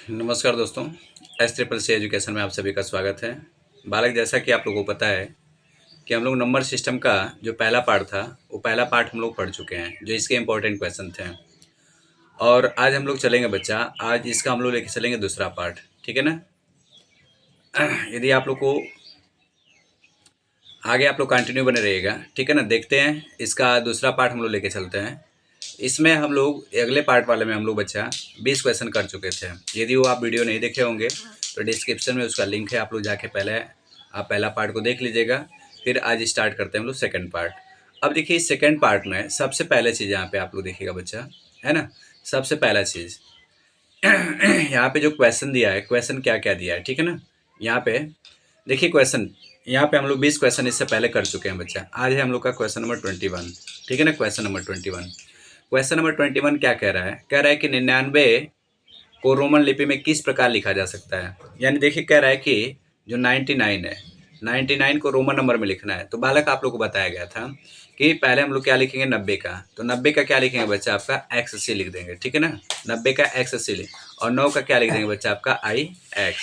नमस्कार दोस्तों, S CCC education में आप सभी का स्वागत है। बालक, जैसा कि आप लोगों को पता है कि हम लोग नंबर सिस्टम का जो पहला पार्ट था वो पहला पार्ट हम लोग पढ़ चुके हैं, जो इसके इम्पोर्टेंट क्वेश्चन थे। और आज हम लोग चलेंगे बच्चा, आज इसका हम लोग लेके चलेंगे दूसरा पार्ट, ठीक है ना। यदि आप लोग को आगे आप लोग कंटिन्यू बने रहिएगा, ठीक है ना। देखते हैं इसका दूसरा पार्ट हम लोग लेके चलते हैं। इसमें हम लोग अगले पार्ट वाले में हम लोग बच्चा 20 क्वेश्चन कर चुके थे। यदि वो आप वीडियो नहीं देखे होंगे तो डिस्क्रिप्शन में उसका लिंक है, आप लोग जाके पहले आप पहला पार्ट को देख लीजिएगा। फिर आज स्टार्ट करते हैं हम लोग सेकंड पार्ट। अब देखिए, इस सेकंड पार्ट में सबसे पहले चीज़ यहाँ पे आप लोग देखिएगा बच्चा, है ना। सबसे पहला चीज़ यहाँ पे जो क्वेश्चन दिया है, क्वेश्चन क्या क्या दिया है, ठीक है ना। यहाँ पे देखिए क्वेश्चन, यहाँ पे हम लोग 20 क्वेश्चन इससे पहले कर चुके हैं बच्चा। आज है हम लोग का क्वेश्चन नंबर 21, ठीक है ना। क्वेश्चन नंबर 21, क्वेश्चन नंबर 21 क्या कह रहा है? कह रहा है कि 99 को रोमन लिपि में किस प्रकार लिखा जा सकता है। यानी देखिए, कह रहा है कि जो 99 है, 99 को रोमन नंबर में लिखना है। तो बालक, आप लोग को बताया गया था कि पहले हम लोग क्या लिखेंगे, 90 का। तो 90 का क्या लिखेंगे बच्चा, आपका XC लिख देंगे, ठीक है ना। 90 का XC लिख, और 9 का क्या लिख देंगे बच्चा, आपका IX,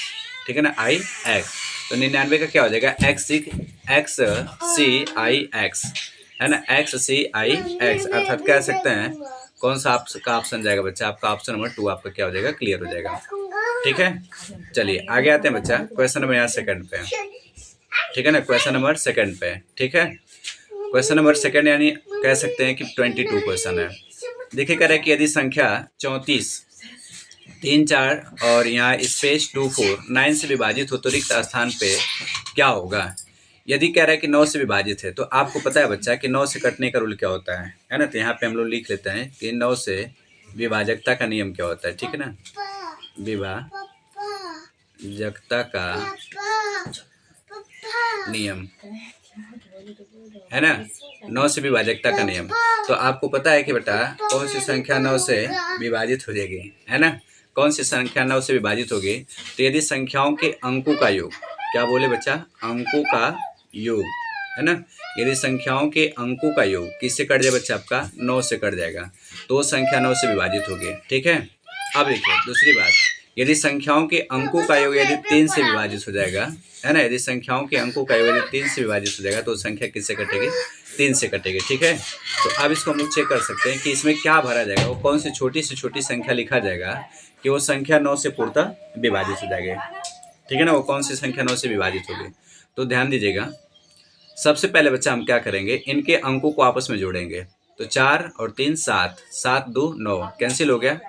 ठीक है ना, IX। तो 99 का क्या हो जाएगा, XCIX, है ना, XCIX। अर्थात कह सकते हैं कौन सा आपका ऑप्शन जाएगा बच्चा, आपका ऑप्शन नंबर 2 आपका क्या हो जाएगा, क्लियर हो जाएगा, ठीक है। चलिए आगे आते हैं बच्चा, क्वेश्चन नंबर यहाँ सेकंड पे, ठीक है ना। क्वेश्चन नंबर सेकंड पे, ठीक है। क्वेश्चन नंबर सेकंड यानी कह सकते हैं कि 22 क्वेश्चन है। देखिए, कह रहे हैं कि यदि संख्या 34 3 4 और यहाँ स्पेस 2 4 9 से विभाजित हो तो रिक्त स्थान पे क्या होगा। यदि कह रहा है कि 9 से विभाजित है, तो आपको पता है बच्चा कि 9 से कटने का रूल क्या होता है ना। तो यहाँ पे हम लोग लिख लेते हैं कि 9 से विभाजकता का नियम क्या होता है, ठीक है ना। विभाजकता का नियम, है ना, 9 से विभाजकता का नियम। तो आपको पता है कि बेटा कौन सी संख्या 9 से विभाजित हो जाएगी, है ना। कौन सी संख्या 9 से विभाजित होगी। तो यदि संख्याओं के अंकों का योग, क्या बोले बच्चा, अंकों का योग, है ना। यदि संख्याओं के अंकों का योग किससे कट जाए बच्चा, आपका 9 से कट जाएगा, तो संख्या 9 से विभाजित होगी, ठीक है। अब देखिए दूसरी बात, यदि संख्याओं के अंकों का योग यदि 3 से विभाजित हो जाएगा, है ना। यदि संख्याओं के अंकों का योग यदि 3 से विभाजित हो जाएगा तो संख्या किससे कटेगी, 3 से कटेगी, ठीक है। तो अब इसको हम लोग चेक कर सकते हैं कि इसमें क्या भरा जाएगा, वो कौन सी छोटी से छोटी संख्या लिखा जाएगा कि वो संख्या 9 से पूर्णतः विभाजित हो जाएगी, ठीक है ना। वो कौन सी संख्या 9 से विभाजित होगी, तो ध्यान दीजिएगा। सबसे पहले बच्चा हम क्या करेंगे, इनके अंकों को आपस में जोड़ेंगे। तो 4 और 3 7, 7 2 9, कैंसिल हो गया,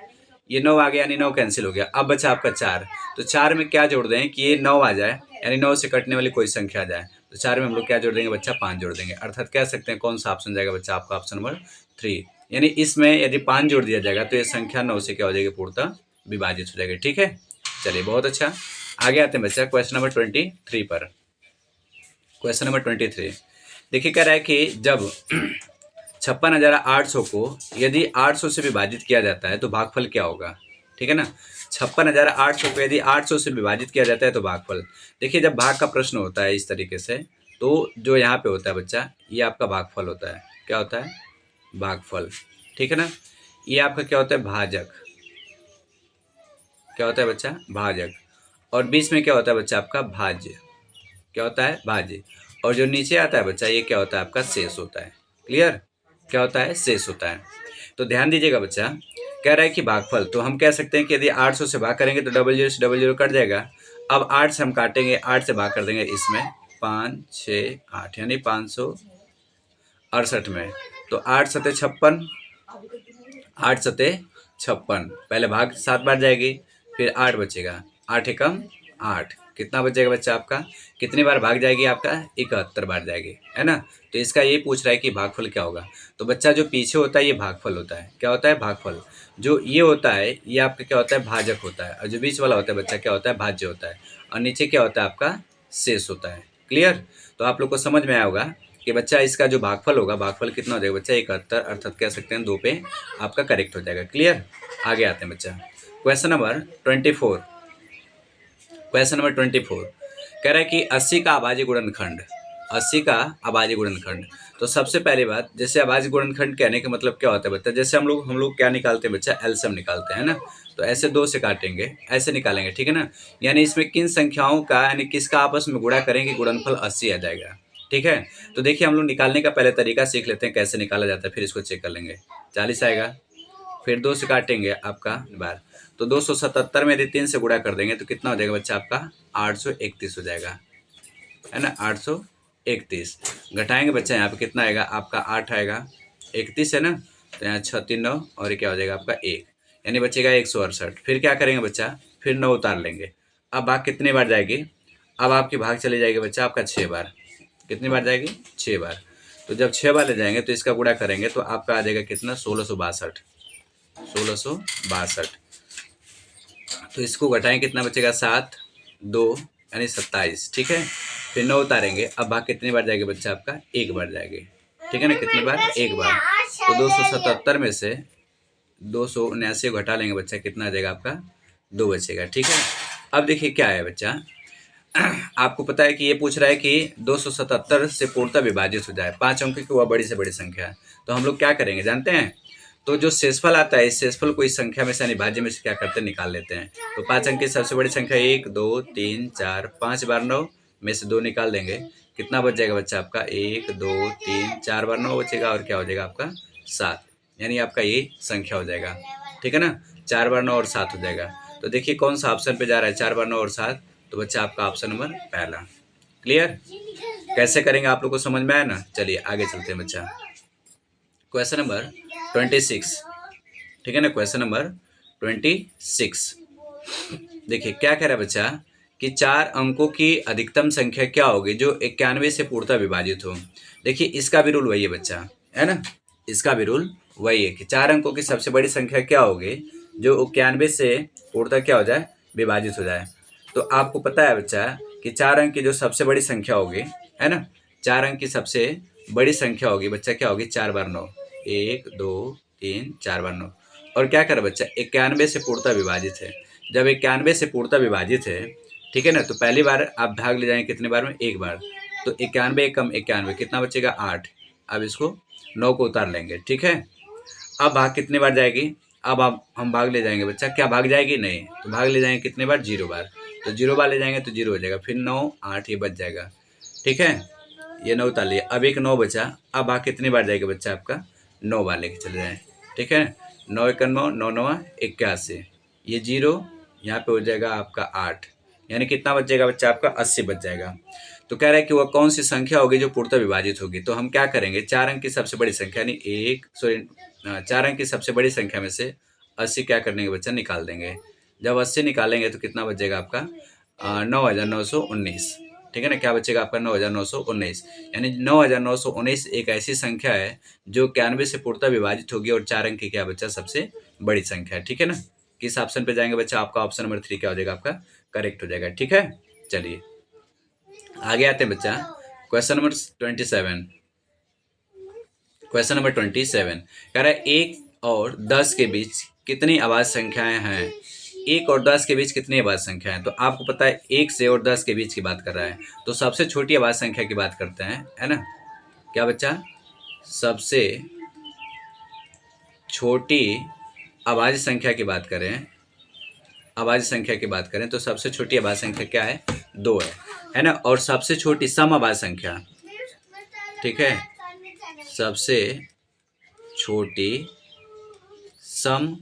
ये 9 आ गया यानी 9 कैंसिल हो गया। अब बचा आपका 4, तो 4 में क्या जोड़ दें कि ये 9 आ जाए, यानी 9 से कटने वाली कोई संख्या आ जाए। तो 4 में हम लोग क्या जोड़ देंगे बच्चा, 5 जोड़ देंगे। अर्थात कह सकते हैं कौन सा ऑप्शन जाएगा बच्चा, आपका ऑप्शन नंबर 3। यानी इसमें यदि 5 जोड़ दिया जाएगा तो ये संख्या 9 से क्या हो जाएगी, पूर्णतः विभाजित हो जाएगी, ठीक है। चलिए बहुत अच्छा, आगे आते हैं बच्चा क्वेश्चन नंबर 23 पर। क्वेश्चन नंबर 23 देखिए, कह रहा है कि जब 56,800 को यदि 800 से विभाजित किया जाता है तो भागफल क्या होगा, ठीक है ना। 56,800 को यदि 800 से विभाजित किया जाता है तो भागफल। देखिए, जब भाग का प्रश्न होता है इस तरीके से, तो जो यहाँ पे होता है बच्चा, ये आपका भागफल होता है। क्या होता है, भागफल, ठीक है ना। ये आपका क्या होता है, भाजक। क्या होता है बच्चा, भाजक। और बीच में क्या होता है बच्चा, आपका भाज्य। क्या होता है, भाज्य। और जो नीचे आता है बच्चा, ये क्या होता है, आपका शेष होता है। क्लियर, क्या होता है, शेष होता है। तो ध्यान दीजिएगा बच्चा, कह रहा है कि भागफल, तो हम कह सकते हैं कि यदि 800 से भाग करेंगे तो 00 से 00 कट जाएगा। अब 8 से हम काटेंगे, 8 से भाग कर देंगे इसमें, 5 6 8 यानी 568 में। तो 8 सते 56, 8 सते 56, पहले भाग 7 बार जाएगी, फिर 8 बचेगा, 8 एकम 8, कितना बचेगा बच्चा आपका, कितनी बार भाग जाएगी, आपका 71 बार जाएगी, है ना। तो इसका ये पूछ रहा है कि भागफल क्या होगा। तो बच्चा जो पीछे होता है ये भागफल होता है। क्या होता है, भागफल। जो ये होता है ये आपका क्या होता है, भाजक होता है। और जो बीच वाला होता है बच्चा, क्या होता है, भाज्य होता है। और नीचे क्या होता है, आपका शेष होता है। क्लियर, तो आप लोग को समझ में आया होगा कि बच्चा इसका जो भागफल होगा, भागफल कितना हो जाएगा बच्चा, 71, अर्थात कह सकते हैं 2 पे आपका करेक्ट हो जाएगा। क्लियर, आगे आते हैं बच्चा क्वेश्चन नंबर 24। क्वेश्चन नंबर 24 कह रहा है कि 80 का अभाज्य गुणनखंड 80 का अभाज्य गुणनखंड। तो सबसे पहली बात, जैसे अभाज्य गुणनखंड कहने का मतलब क्या होता है बच्चा, जैसे हम लोग क्या निकालते हैं बच्चा, एलसीएम निकालते हैं ना। तो ऐसे 2 से काटेंगे, ऐसे निकालेंगे, ठीक है ना। यानी इसमें किन संख्याओं का यानी किसका आपस में गुणा करेंगे, गुणनफल 80 आ जाएगा, ठीक है। तो देखिए हम लोग निकालने का पहले तरीका सीख लेते हैं कैसे निकाला जाता है, फिर इसको चेक कर लेंगे। 40 आएगा, फिर 2 से काटेंगे आपका बार, तो 277 में यदि 3 से गुणा कर देंगे तो कितना हो जाएगा बच्चा आपका, 831 हो जाएगा, है ना। 831 घटाएंगे बच्चा, यहाँ पे कितना आएगा आपका, 8 आएगा, 31 है ना, तो यहाँ 6 3 9 और ये क्या हो जाएगा आपका 1, यानी बचेगा 168। फिर क्या करेंगे बच्चा, फिर 9 उतार लेंगे। अब भाग कितनी बार जाएगी, अब आपकी भाग चली जाएगी बच्चा आपका 6 बार। कितनी बार जाएगी, 6 बार। तो जब 6 बार ले जाएंगे तो इसका गुणा करेंगे तो आपका आ जाएगा कितना, 1662। 1662, तो इसको घटाएं कितना बचेगा, 7 2 यानी 27, ठीक है। फिर 9 उतारेंगे, अब भाग कितनी बार जाएगी बच्चा आपका, 1 बार जाएगी, ठीक है ना। कितनी बार, 1 बार। तो 277 में से 279 को घटा लेंगे बच्चा, कितना आ जाएगा आपका, 2 बचेगा, ठीक है। अब देखिए क्या है बच्चा, आपको पता है कि ये पूछ रहा है कि 277 से पूर्णतः विभाजित हो जाए, 5 अंक की वह बड़ी से बड़ी संख्या है। तो हम लोग क्या करेंगे जानते हैं, तो जो शेषफल आता है, इस शेषफल को इस संख्या में से यानी भाज्य में से क्या करते हैं, निकाल लेते हैं। तो 5 अंक की सबसे बड़ी संख्या 1 2 3 4 5 बार 9 में से 2 निकाल देंगे, कितना बच जाएगा बच्चा आपका, 1 2 3 4 बार 9 बचेगा और क्या हो जाएगा आपका 7, यानी आपका ये संख्या हो जाएगा, ठीक है ना। 4 बार 9 और 7 हो जाएगा। तो देखिए कौन सा ऑप्शन पे जा रहा है, 4 बार 9 और 7, तो बच्चा आपका ऑप्शन नंबर पहला। क्लियर, कैसे करेंगे आप लोग को समझ में आया ना। चलिए आगे चलते हैं बच्चा, क्वेश्चन नंबर 26, ठीक है ना। क्वेश्चन नंबर 26 देखिए क्या कह रहा है बच्चा कि 4 अंकों की अधिकतम संख्या क्या होगी जो 91 से पूर्णतः विभाजित हो। देखिए इसका भी रूल वही है बच्चा, है ना। इसका भी रूल वही है कि 4 अंकों की सबसे बड़ी संख्या क्या होगी जो 91 से पूर्णतः क्या हो जाए, विभाजित हो जाए। तो आपको पता है बच्चा कि 4 अंक की जो सबसे बड़ी संख्या होगी, है ना, 4 अंक की सबसे बड़ी संख्या होगी बच्चा क्या होगी, 4 बार 9, 1 2 3 4 बार 9। और क्या करे बच्चा, 91 से पूर्णतः विभाजित है। जब 91 से पूर्णतः विभाजित है, ठीक है ना, तो पहली बार आप भाग ले जाएंगे कितने बार में, 1 बार। तो 91 कम 91 कितना बचेगा, 8। अब इसको 9 को उतार लेंगे, ठीक है। अब भाग कितने बार जाएगी, अब आप हम भाग ले जाएंगे बच्चा, क्या भाग जाएगी, नहीं, तो भाग ले जाएंगे कितने बार, 0 बार। तो 0 बार ले जाएंगे तो 0 हो जाएगा, फिर 9 8 ये बच जाएगा, ठीक है। ये 9 उतार लिया, अब एक 9 बचा। अब भाग कितनी बार जाएगा बच्चा आपका, 9 बार लेके चले जाएँ, ठीक है। 9 1 9 9 9 81, ये 0 यहाँ पे हो जाएगा आपका 8, यानी कितना बच जाएगा बच्चा आपका, 80 बच जाएगा। तो कह रहा है कि वह कौन सी संख्या होगी जो पूर्णतः विभाजित होगी। तो हम क्या करेंगे, 4 अंक की सबसे बड़ी संख्या यानी 4 अंक की सबसे बड़ी संख्या में से 80 क्या करने के बच्चा, निकाल देंगे। जब 80 निकालेंगे तो कितना बचेगा आपका, 9919, ठीक है ना। क्या बचेगा आपका, 9919, यानी 9919 एक ऐसी संख्या है जो 91 से पूर्णतः विभाजित होगी और 4 अंक की क्या बच्चा, सबसे बड़ी संख्या है, ठीक है ना। किस ऑप्शन पे जाएंगे बच्चा, आपका ऑप्शन नंबर 3 क्या हो जाएगा, आपका करेक्ट हो जाएगा, ठीक है। चलिए आगे आते हैं बच्चा, क्वेश्चन नंबर 27। क्वेश्चन नंबर 27 कह रहा है 1 और 10 के बीच कितनी अभाज्य संख्याएं हैं। 1 और 10 के बीच कितनी अभाज्य संख्या है। तो आपको पता है 1 से और 10 के बीच की बात कर रहा है, तो सबसे छोटी अभाज्य संख्या की बात करते हैं, है ना। क्या बच्चा, सबसे छोटी अभाज्य संख्या की बात करें, अभाज्य संख्या की बात करें तो सबसे छोटी अभाज्य संख्या क्या है, 2 है ना। और सबसे छोटी सम अभाज्य संख्या, ठीक है, सबसे छोटी सम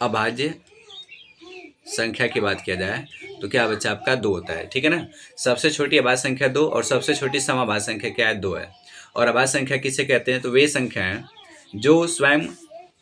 अभाज्य संख्या की बात किया जाए तो क्या बच्चा आपका 2 होता है, ठीक है ना। सबसे छोटी अभाज्य संख्या 2 और सबसे छोटी सम अभाज्य संख्या क्या है, 2 है। और अभाज्य संख्या किसे कहते हैं, तो वे संख्याएं जो स्वयं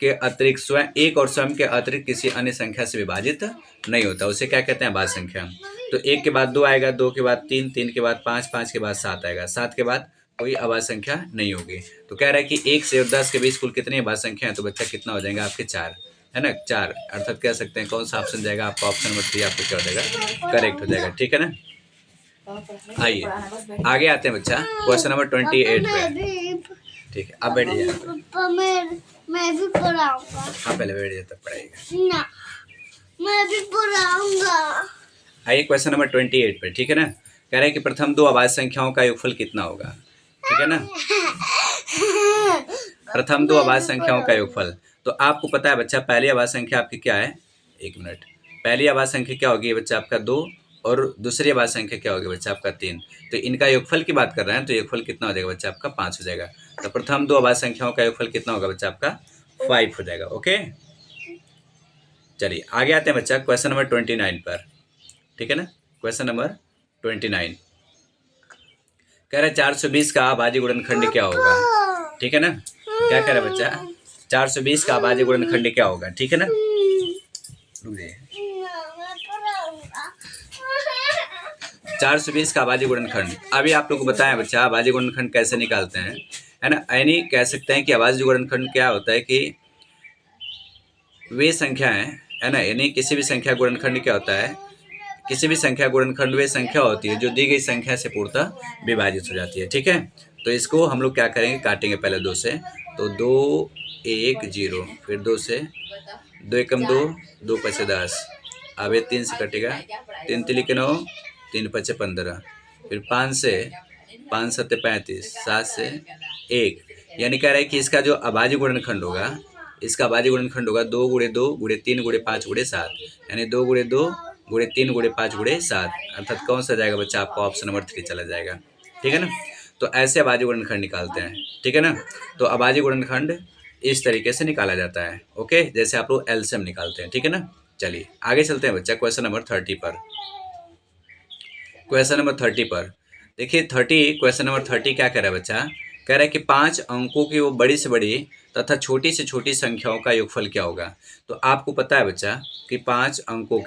के अतिरिक्त, स्वयं एक और स्वयं के अतिरिक्त किसी अन्य संख्या से विभाजित नहीं होता, उसे क्या कहते हैं, अभाज्य संख्या। तो 1 के बाद 2 आएगा, 2 के बाद 3, 3 के बाद 5, 5 के बाद 7 आएगा, 7 के बाद कोई अभाज्य संख्या नहीं होगी। तो कह रहा है कि 1 से और 10 के बीच कुल कितनी अभाज्य संख्या है, तो बच्चा कितना हो जाएगा आपके 4, है ना, 4। अर्थात कह सकते हैं कौन सा ऑप्शन जाएगा आपका, ऑप्शन नंबर 3 आपको क्या हो जाएगा, करेक्ट हो जाएगा, ठीक है ना। आइए आगे आते हैं बच्चा, क्वेश्चन नंबर 28 पे, ठीक है। आप बैठ जाइए, मैं भी पढ़ाऊंगा। हाँ पहले बैठ जाइए तब पढ़ाइएगा ना, मैं भी पढ़ाऊंगा। आइए क्वेश्चन नंबर 28 पे, ठीक है ना। कह रहे हैं कि प्रथम दो अभाज्य संख्याओं का योगफल कितना होगा, ठीक है ना। प्रथम दो अभाज्य संख्याओं का योगफल, तो आपको पता है बच्चा पहली अभाज्य संख्या आपकी क्या है, 1 मिनट, पहली अभाज्य संख्या क्या होगी बच्चा आपका 2 और दूसरी अभाज्य संख्या क्या होगी बच्चा आपका 3। तो इनका योगफल की बात कर रहे हैं तो योगफल कितना हो जाएगा बच्चा आपका 5 हो जाएगा। तो प्रथम दो अभाज्य संख्याओं का योगफल कितना होगा बच्चा आपका 5 हो जाएगा। ओके, चलिए आगे आते हैं बच्चा क्वेश्चन नंबर 29 पर, ठीक है ना। क्वेश्चन नंबर 29 कह रहा है 420 का अभाज्य गुणनखंड क्या होगा, ठीक है ना। क्या कह रहा है बच्चा, 420 का अभाज्य गुणनखंड क्या होगा, ठीक है ना। 420 का अभाज्य गुणनखंड, अभी आप लोग को बताया बच्चा अभाज्य गुणनखंड कैसे निकालते हैं, है ना। यानी कह सकते हैं कि अभाज्य गुणनखंड क्या होता है कि वे संख्याएं, है ना, यानी किसी भी संख्या गुणनखंड क्या होता है, किसी भी संख्या गुणनखंड वे संख्या होती है जो दी गई संख्या से पूर्णतः विभाजित हो जाती है, ठीक है। तो इसको हम लोग क्या करेंगे, काटेंगे पहले 2 से, तो 2 1 0, फिर 2 से 2 एकम 2, 2 पचे 10, अब ये 3 से कटेगा, 3 तिली 9, 3 पचे 15, फिर 5 से 5 सत्ते 35, 7 से 1, यानी कह रहा है कि इसका जो अभाज्य गुणनखंड होगा, इसका अभाज्य गुणनखंड होगा 2 गुणे 2 गुणे 3 गुणे 5 गुणे 7, यानी 2 गुणे 2 गुणे 3 गुणे 5 गुणे 7, अर्थात कौन सा जाएगा बच्चा आपका ऑप्शन नंबर 3 चला जाएगा, ठीक है ना। तो ऐसे अभाज्य गुणनखंड निकालते हैं, ठीक है ना। तो अभाज्य गुणनखंड इस तरीके से निकाला जाता है, ओके, जैसे आप लोग एलसीएम निकालते हैं, ठीक है ना। चलिए आगे चलते हैं बच्चा क्वेश्चन नंबर 30 पर। क्वेश्चन नंबर 30 पर देखिए, क्वेश्चन नंबर 30 क्या कह रहा है बच्चा, कह रहा है कि 5 अंकों की वो बड़ी से बड़ी तथा छोटी से छोटी संख्याओं का योगफल क्या होगा। तो आपको पता है बच्चा कि 5 अंकों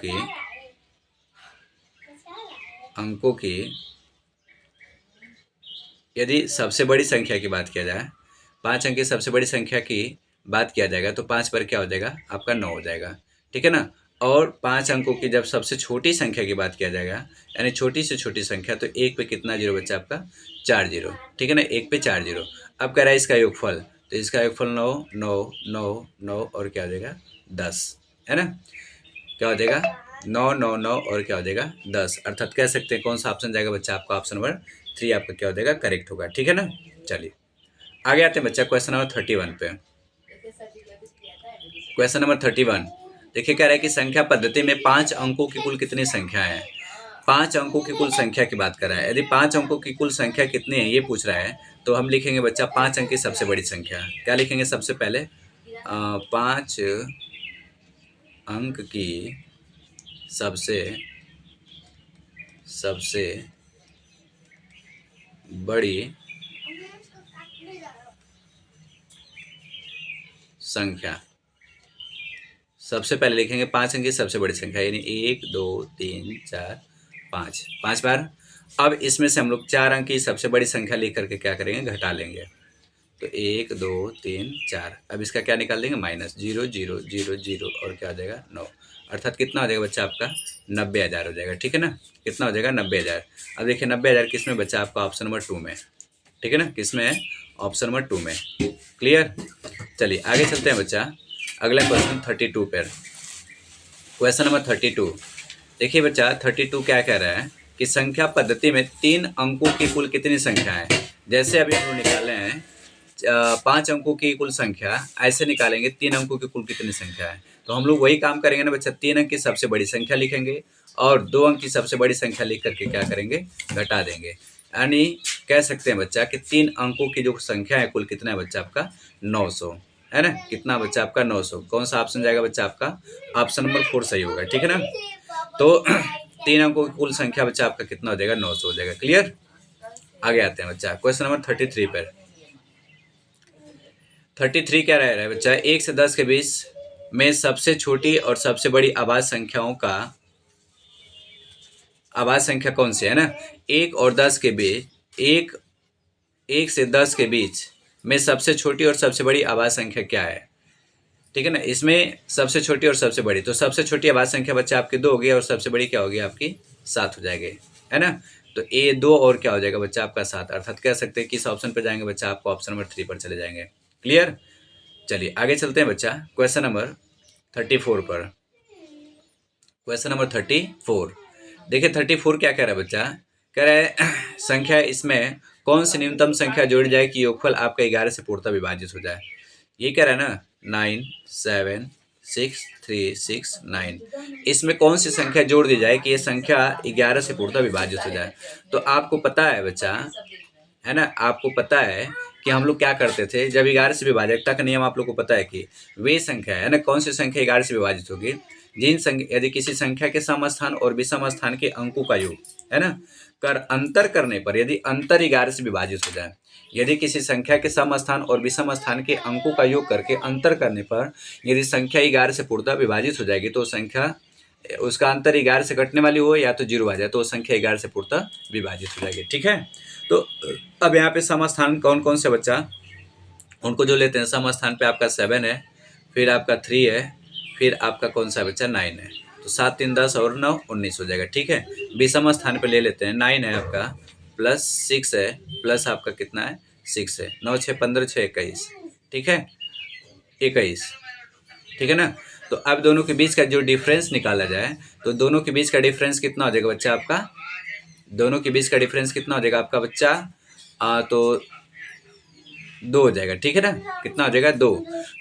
की यदि सबसे बड़ी संख्या की बात किया जाए, 5 अंक की सबसे बड़ी संख्या की बात किया जाएगा तो 5 पर क्या हो जाएगा आपका 9 हो जाएगा, ठीक है ना। और 5 अंकों की जब सबसे छोटी संख्या की बात किया जाएगा, यानी छोटी से छोटी संख्या, तो 1 पे कितना जीरो बच्चा आपका 4 जीरो, ठीक है ना, 1 पे 4 जीरो। अब कह रहा है इसका योगफल, तो इसका योगफल 9 9 9 9 और क्या हो जाएगा 10, है ना। क्या हो जाएगा 9 9 9 और क्या हो जाएगा 10, अर्थात कह सकते हैं कौन सा ऑप्शन जाएगा बच्चा आपका ऑप्शन नंबर 3 आपका क्या हो जाएगा करेक्ट होगा, ठीक है ना। चलिए आगे आते हैं बच्चा क्वेश्चन नंबर 31 पे। क्वेश्चन नंबर 31 देखिए, कह रहा है कि संख्या पद्धति में 5 अंकों की कुल कितनी संख्या है। 5 अंकों की कुल संख्या की बात कर रहा है, यदि 5 अंकों की कुल संख्या कितनी है ये पूछ रहा है, तो हम लिखेंगे बच्चा 5 अंक की सबसे बड़ी संख्या। क्या लिखेंगे सबसे पहले, 5 अंक की सबसे बड़ी संख्या, सबसे पहले लिखेंगे 5 अंक की सबसे बड़ी संख्या, यानी 1 2 3 4 5, 5 बार। अब इसमें से हम लोग 4 अंक की सबसे बड़ी संख्या लिख करके क्या करेंगे घटा लेंगे, तो 1 2 3 4, अब इसका क्या निकाल देंगे माइनस 0 0 0 0 और क्या हो जाएगा 9, अर्थात कितना हो जाएगा बच्चा आपका 90,000 हो जाएगा, ठीक है ना। कितना हो जाएगा 90,000। अब देखिए 90,000 किस में बच्चा आपका ऑप्शन नंबर 2 में, ठीक है ना, किस में है ऑप्शन नंबर 2 में, क्लियर। चलिए आगे चलते हैं बच्चा अगला क्वेश्चन 32 पर। क्वेश्चन नंबर 32 देखिए बच्चा 32 क्या कह रहा है कि संख्या पद्धति में 3 अंकों की कुल कितनी संख्या है। जैसे अभी हम लोग निकाले हैं 5 अंकों की कुल संख्या, ऐसे निकालेंगे 3 अंकों की कुल कितनी संख्या है। तो हम लोग वही काम करेंगे ना बच्चा, 3 अंक की सबसे बड़ी संख्या लिखेंगे और 2 अंक की सबसे बड़ी संख्या लिख करके क्या करेंगे घटा देंगे, यानी कह सकते हैं बच्चा कि 3 अंकों की जो संख्या है कुल कितना है बच्चा आपका 900, है ना। कितना बच्चा आपका 900, कौन सा ऑप्शन जाएगा बच्चा आपका ऑप्शन नंबर 4 सही होगा, ठीक है ना। तो 3 अंकों की कुल संख्या बच्चा आपका कितना हो जाएगा 900 हो जाएगा, क्लियर। आगे आते हैं बच्चा क्वेश्चन नंबर 33 पर। 33 क्या रह रहा है बच्चा, 1 से 10 के बीच में सबसे छोटी और सबसे बड़ी अभाज्य संख्या कौन सी है ना। 1 और 10 के बीच 1 से 10 के बीच में सबसे छोटी और सबसे बड़ी अभाज्य संख्या क्या है, ठीक है ना। इसमें सबसे छोटी और सबसे बड़ी, तो सबसे छोटी अभाज्य संख्या बच्चा आपकी 2 होगी और सबसे बड़ी क्या होगी आपकी 7 हो जाएगी, है ना। तो ए 2 और क्या हो जाएगा बच्चा आपका 7, अर्थात कह सकते हैं किस ऑप्शन पर जाएंगे बच्चा आपको ऑप्शन नंबर 3 पर चले जाएंगे, क्लियर। चलिए आगे चलते हैं बच्चा क्वेश्चन नंबर 34 पर। क्वेश्चन नंबर 34 देखिए 34 क्या कह रहा है बच्चा, कह रहे हैं संख्या इसमें कौन सी न्यूनतम संख्या जोड़ी जाए कि योगफल आपका 11 से पूर्णतः विभाजित हो जाए। ये कह रहा है ना 9 7 6 3 6 9, इसमें कौन सी संख्या जोड़ दी जाए कि ये संख्या 11 से पूर्णतः विभाजित हो जाए। तो आपको पता है बच्चा, है ना, आपको पता है कि हम लोग क्या करते थे जब 11 से विभाजकता का नियम आप लोग को पता है कि वे संख्या है ना, कौन सी संख्या 11 से विभाजित होगी, जिन संख्या यदि किसी संख्या के सम स्थान और विषम स्थान के अंकों का योग, है ना, कर अंतर करने पर यदि अंतर 11 से विभाजित हो जाए, यदि किसी संख्या के सम स्थान और विषम स्थान के अंकों का योग करके अंतर करने पर यदि संख्या 11 से पूर्णतः विभाजित हो जाएगी तो संख्या उसका अंतर 11 से कटने वाली हो या तो 0 आ जाए तो संख्या 11 से पूर्णतः विभाजित हो जाएगी। ठीक है, तो अब यहाँ पे सम स्थान कौन कौन से बच्चा, उनको जो लेते हैं सम स्थान पे आपका 7 है, फिर आपका 3 है, फिर आपका कौन सा बच्चा 9 है, तो 7 3 10 और 9 19 हो जाएगा। ठीक है, विषम स्थान पे ले लेते हैं 9 है आपका प्लस 6 है प्लस आपका कितना है 6 है, 9 6 15 6 21, ठीक है 21, ठीक है ना। तो अब दोनों के बीच का जो डिफरेंस निकाला जाए तो दोनों के बीच का डिफरेंस कितना हो जाएगा बच्चा आपका, दोनों के बीच का डिफरेंस कितना हो जाएगा आपका बच्चा, तो 2 हो जाएगा। ठीक है ना, कितना हो जाएगा 2।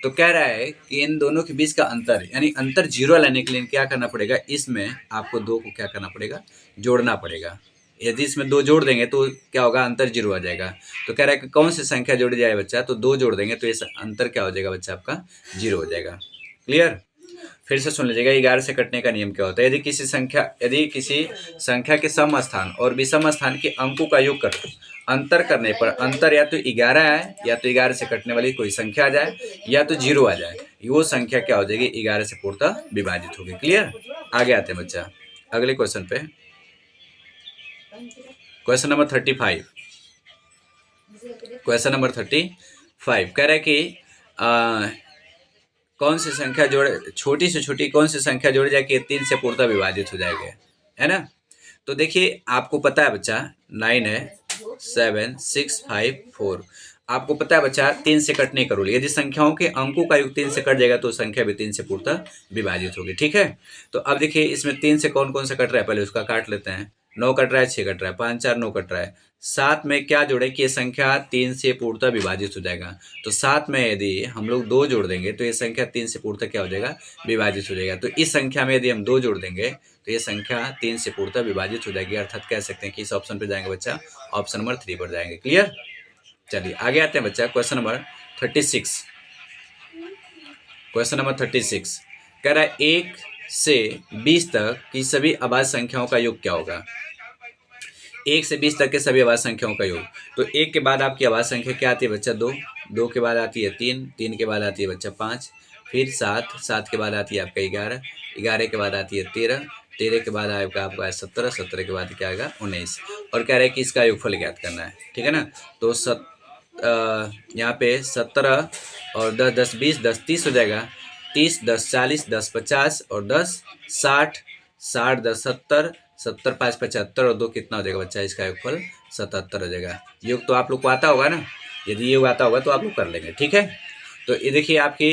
तो कह रहा है कि इन दोनों के बीच का अंतर यानी अंतर 0 लाने के लिए क्या करना पड़ेगा, इसमें आपको 2 को क्या करना पड़ेगा, जोड़ना पड़ेगा। यदि इसमें 2 जोड़ देंगे तो क्या होगा, अंतर 0 आ जाएगा। तो कह रहा है कि कौन सी संख्या जोड़ी जाए बच्चा, तो 2 जोड़ देंगे तो ये अंतर क्या हो जाएगा बच्चा आपका 0 हो जाएगा। क्लियर, फिर से सुन लीजिएगा 11 से कटने का नियम क्या होता है। यदि किसी संख्या के सम स्थान और विषम स्थान के अंकों का योग कर अंतर करने पर अंतर या तो 11 आए या तो 11 से कटने वाली कोई संख्या आ जाए या तो 0 आ जाए, वो संख्या क्या हो जाएगी 11 से पूर्णतः विभाजित होगी। क्लियर, आगे आते हैं बच्चा अगले क्वेश्चन पे, क्वेश्चन नंबर 35। क्वेश्चन नंबर 35 कह रहा है कि कौन सी संख्या जोड़े, छोटी से छोटी कौन सी संख्या जोड़ी जाए कि 3 से पूर्णतः विभाजित हो जाएगा, है ना। तो देखिए आपको पता है बच्चा 9 है 7 6 5 4, आपको पता है बच्चा 3 से कटने का रूल, यदि संख्याओं के अंकों का योग 3 से कट जाएगा तो संख्या भी 3 से पूर्णतः विभाजित होगी। ठीक है, तो अब देखिए इसमें 3 से कौन कौन सा कट रहा है, पहले उसका काट लेते हैं। 9 कट रहा है, 6 कट रहा है, 5 4 9 कट रहा है, 7 में क्या जोड़े कि ये संख्या 3 से पूर्णतः विभाजित हो जाएगा। तो 7 में यदि हम लोग 2 जोड़ देंगे तो ये संख्या 3 से पूर्णतः क्या हो जाएगा, विभाजित हो जाएगा। तो इस संख्या में यदि हम 2 जोड़ देंगे तो ये संख्या 3 से पूर्णतः विभाजित हो जाएगी, अर्थात कह सकते हैं कि इस ऑप्शन पे जाएंगे बच्चा, ऑप्शन नंबर 3 पर जाएंगे। क्लियर, चलिए आगे आते हैं बच्चा क्वेश्चन नंबर 36। क्वेश्चन नंबर 36 कह रहा है 1 से 20 तक की सभी अभाज्य संख्याओं का योग क्या होगा। 1 से 20 तक के सभी अभाज्य संख्याओं का योग, तो 1 के बाद आपकी अभाज्य संख्या क्या आती है बच्चा 2, 2 के बाद आती है 3, 3 के बाद आती है बच्चा 5, फिर 7, 7 के बाद आती है आपका 11, 11 के बाद आती है 13, 13 के बाद आएगा आपका 17, 17 के बाद क्या आएगा 19, और कह रहा है कि इसका योगफल ज्ञात करना है। ठीक है ना, तो यहाँ पे 17 और 10 10 20 10 30 हो जाएगा, 30 10 40 10 50 और 10 60, 60 10 70, 70 5 75 और 2 कितना हो जाएगा बच्चा, इसका योगफल 77 हो जाएगा। योग तो आप लोग को आता होगा ना, यदि योग आता होगा तो आप लोग कर लेंगे। ठीक है, तो ये देखिए आपकी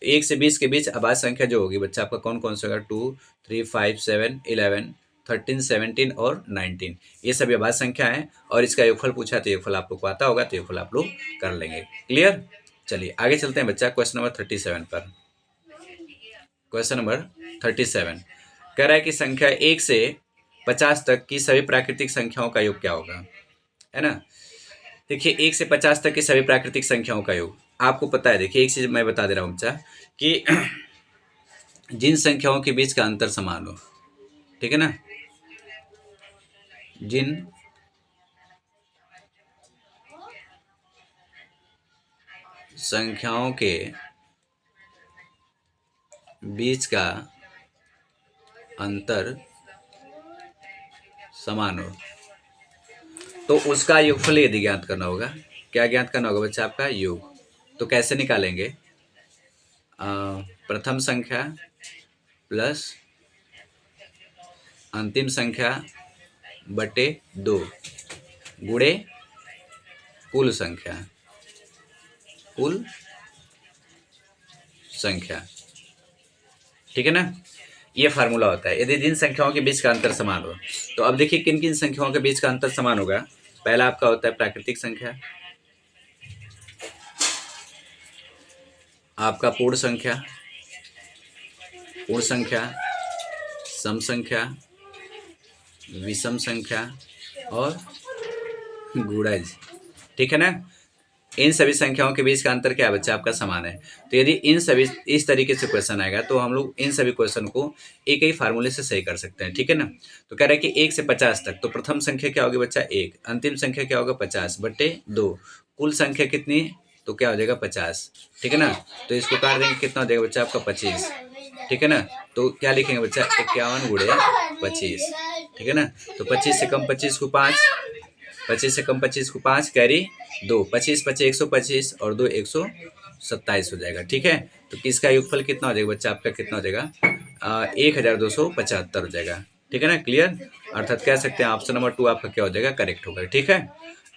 1 से 20 के बीच अभाज्य संख्या जो होगी बच्चा आपका कौन कौन सा होगा, 2 3 5 7 11 13 17 और 19, ये सभी अभाज्य संख्या है और इसका योगफल पूछा तो योगफल आप लोग को आता होगा तो योगफल आप लोग कर लेंगे। क्लियर, चलिए आगे चलते हैं बच्चा क्वेश्चन नंबर 37 पर। क्वेश्चन नंबर 37 कह रहा है कि संख्या 1 से 50 तक की सभी प्राकृतिक संख्याओं का योग क्या होगा, है ना। देखिए 1 से 50 तक की सभी प्राकृतिक संख्याओं का योग आपको पता है। देखिए एक चीज मैं बता दे रहा हूँ बच्चा कि जिन संख्याओं के बीच का अंतर समान हो, ठीक है ना, जिन संख्याओं के बीच का अंतर समान हो तो उसका योगफल यदि ज्ञात करना होगा, क्या ज्ञात करना होगा बच्चा आपका योग। तो कैसे निकालेंगे, प्रथम संख्या प्लस अंतिम संख्या बटे 2 गुणे कुल संख्या, कुल संख्या। ठीक है ना, ये फार्मूला होता है यदि जिन संख्याओं के बीच का अंतर समान हो। तो अब देखिए किन किन संख्याओं के बीच का अंतर समान होगा। पहला आपका होता है प्राकृतिक संख्या, आपका पूर्ण संख्या, सम संख्या, विषम संख्या और गुणज। ठीक है ना। इन सभी संख्याओं के बीच का अंतर क्या है बच्चा आपका समान है। तो यदि इन सभी इस तरीके से क्वेश्चन आएगा तो हम लोग इन सभी क्वेश्चन को एक ही फार्मूले से सही कर सकते हैं। ठीक है ना। तो कह रहा है कि 1 से 50 तक, तो प्रथम संख्या क्या होगी बच्चा 1, अंतिम संख्या क्या होगा 50/2, कुल संख्या कितनी, तो क्या हो जाएगा 50। ठीक है ना। तो इसको काट देंगे कितना हो जाएगा बच्चा आपका 25। ठीक है ना। तो क्या लिखेंगे बच्चा 51 × 25। ठीक है ना। तो 25 से कम 25 को 5, 25 से कम 25 को 5 कैरी 2, 25 25 125 और 2 127 हो जाएगा। ठीक है। तो किसका योगफल कितना हो जाएगा बच्चा आपका, कितना हो जाएगा 1275 हो जाएगा। ठीक है ना। क्लियर। अर्थात कह सकते हैं ऑप्शन नंबर 2 आपका क्या हो जाएगा, करेक्ट होगा। ठीक है।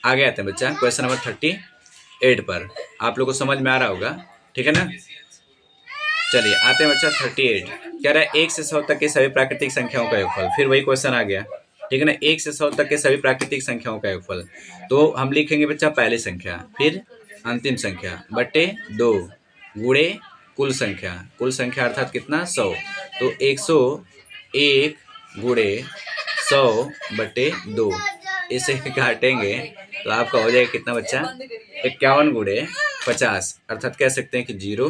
आगे आते हैं बच्चा क्वेश्चन नंबर 38 पर। आप लोग को समझ में आ रहा होगा। ठीक है ना। चलिए आते हैं बच्चा 38। कह रहा है 1 से 100 तक के सभी प्राकृतिक संख्याओं का योगफल। फिर वही क्वेश्चन आ गया। ठीक है ना। 1 से 100 तक के सभी प्राकृतिक संख्याओं का योगफल। तो हम लिखेंगे बच्चा पहली संख्या, फिर अंतिम संख्या बटे 2 गुणे कुल संख्या। कुल संख्या अर्थात कितना 100। तो 101 गुणे 100/2 इसे काटेंगे तो आपका हो जाएगा कितना बच्चा 51 × 50। अर्थात कह सकते हैं कि 0,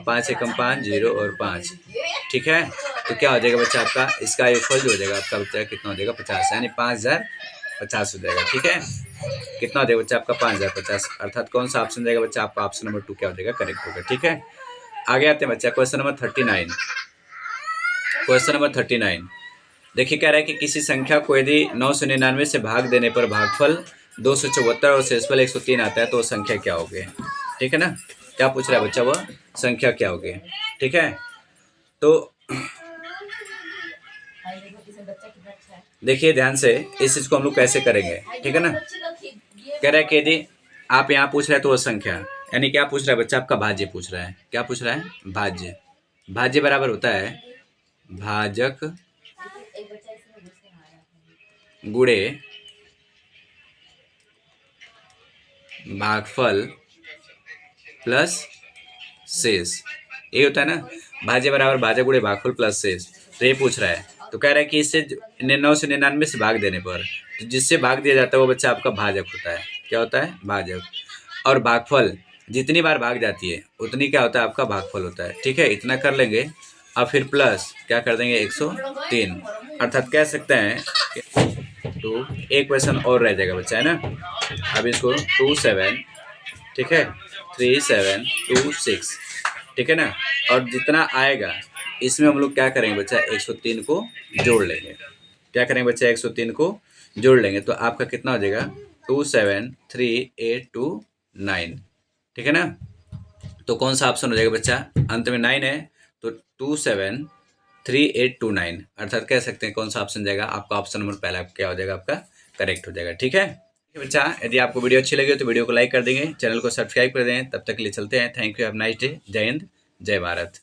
5 एकम 5, 0 और 5। ठीक है। तो क्या हो जाएगा बच्चा आपका, इसका योगफल जो हो जाएगा आपका बच्चा कितना हो जाएगा 50, यानी 5050 हो जाएगा। ठीक है। कितना हो जाएगा बच्चा आपका 5050। अर्थात कौन सा ऑप्शन जाएगा बच्चा आपका, ऑप्शन नंबर 2 क्या हो जाएगा, करेक्ट होगा। ठीक है। आगे आते हैं बच्चा क्वेश्चन नंबर 39। क्वेश्चन नंबर 39 देखिए कह रहा है कि किसी संख्या को यदि 999 से भाग देने पर भागफल 274 और शेषफल 103 आता है तो वो संख्या क्या होगी। ठीक है ना। क्या पूछ रहा है बच्चा, वह संख्या क्या होगी। ठीक है। तो देखिए ध्यान से इस चीज को हम लोग कैसे करेंगे। ठीक है ना। कह रहा है कि यदि आप यहाँ पूछ रहे हैं तो वह संख्या, यानी क्या पूछ रहा है बच्चा आपका, भाज्य पूछ रहा है। क्या पूछ रहा है, भाज्य। भाज्य बराबर होता है भाजक गुणे भागफल प्लस शेष। ये होता है ना, भाज्य बराबर भाजक गुणे भागफल प्लस शेष। तो ये पूछ रहा है। तो कह रहा है कि इससे 999 से भाग देने पर तो जिससे भाग दिया जाता है वो बच्चा आपका भाजक होता है। क्या होता है, भाजक। और भागफल जितनी बार भाग जाती है उतनी क्या होता है आपका भागफल होता है। ठीक है। इतना कर लेंगे और फिर प्लस क्या कर देंगे 103। अर्थात कह सकते हैं तो एक क्वेश्चन और रह जाएगा बच्चा, है ना। अब इसको 27, ठीक है, 3726, ठीक है ना। और जितना आएगा इसमें हम लोग क्या करेंगे बच्चा 103 को जोड़ लेंगे। क्या करेंगे बच्चा 103 को जोड़ लेंगे तो आपका कितना हो जाएगा 273829। ठीक है ना। तो कौन सा ऑप्शन हो जाएगा बच्चा, अंत में 9 है तो 273829। अर्थात कह सकते हैं कौन सा ऑप्शन जाएगा आपका, ऑप्शन नंबर पहला क्या हो जाएगा आपका, करेक्ट हो जाएगा। ठीक है बच्चा। यदि आपको वीडियो अच्छी लगी तो वीडियो को लाइक कर देंगे, चैनल को सब्सक्राइब कर दें। तब तक के लिए चलते हैं। Thank you, have nice day. जय हिंद, जय भारत।